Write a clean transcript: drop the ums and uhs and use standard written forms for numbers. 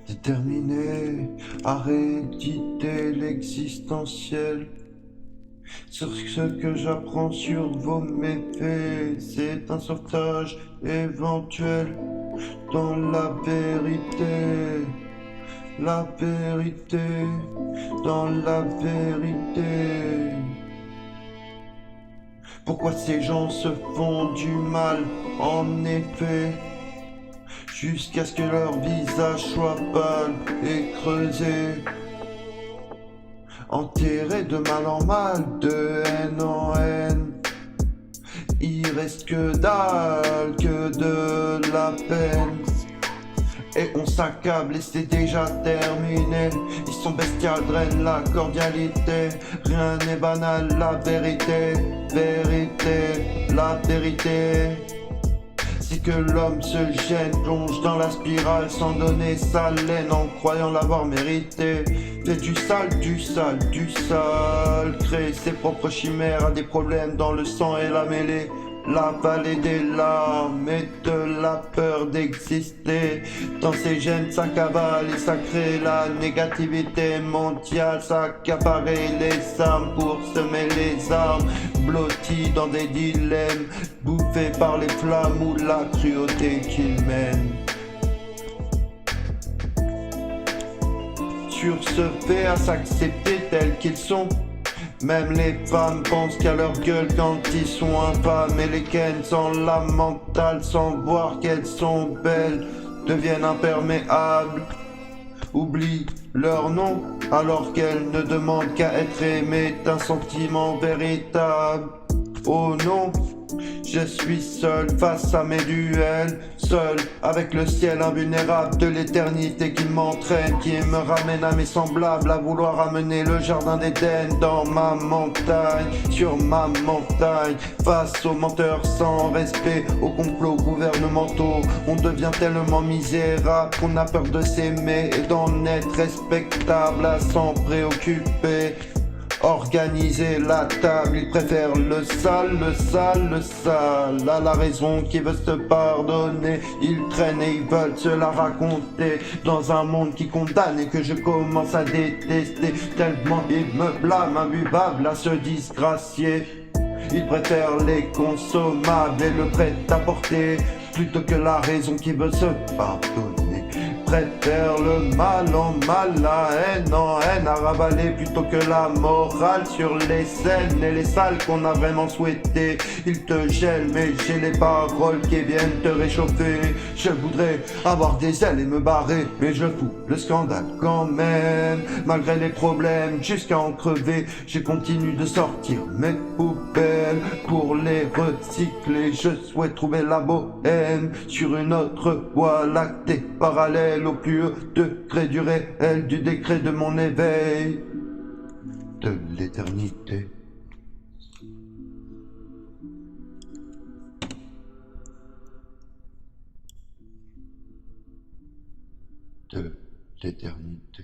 Déterminé à rééditer l'existentiel. Sur ce que j'apprends sur vos méfaits, c'est un sauvetage éventuel dans la vérité. La vérité, dans la vérité. Pourquoi ces gens se font du mal, en effet, jusqu'à ce que leur visage soit pâle et creusé, enterré de mal en mal, de haine en haine. Il reste que dalle, que de la peine. Et on s'accable et c'est déjà terminé. Ils sont bestiales, drainent la cordialité. Rien n'est banal, la vérité, vérité, la vérité. C'est que l'homme se gêne, plonge dans la spirale sans donner sa laine en croyant l'avoir mérité. Fait du sale, du sale, du sale. Crée ses propres chimères, a des problèmes dans le sang et la mêlée. La vallée des larmes et de la peur d'exister. Dans ses gènes, ça cavale et ça crée la négativité mondiale. Ça accaparait les armes pour semer les armes. Blottis dans des dilemmes, bouffés par les flammes ou la cruauté qu'ils mènent. Sur ce fait à s'accepter tels qu'ils sont. Même les femmes pensent qu'à leur gueule quand ils sont infâmes. Et les ken sans la mentale, sans voir qu'elles sont belles, deviennent imperméables. Oublient leur nom alors qu'elles ne demandent qu'à être aimées d'un sentiment véritable. Oh non, je suis seul face à mes duels, seul avec le ciel invulnérable de l'éternité qui m'entraîne, qui me ramène à mes semblables, à vouloir amener le jardin d'Éden dans ma montagne, sur ma montagne, face aux menteurs sans respect, aux complots gouvernementaux. On devient tellement misérable qu'on a peur de s'aimer et d'en être respectable, à s'en préoccuper. Organiser la table, ils préfèrent le sale, le sale, le sale. À la raison qui veut se pardonner, ils traînent et ils veulent se la raconter. Dans un monde qui condamne et que je commence à détester, tellement ils me blâment, imbuvable à se disgracier. Ils préfèrent les consommables et le prêt-à-porter plutôt que la raison qui veut se pardonner. Préfère le mal en mal, la haine en haine, à ravaler plutôt que la morale sur les scènes et les salles qu'on a vraiment souhaité. Ils te gèlent, mais j'ai les paroles qui viennent te réchauffer. Je voudrais avoir des ailes et me barrer, mais je fous le scandale quand même. Malgré les problèmes, jusqu'à en crever, je continue de sortir mes poubelles pour les recycler. Je souhaite trouver la bohème sur une autre voie lactée parallèle au plus haut degré du réel, du décret de mon éveil, de l'éternité. De l'éternité.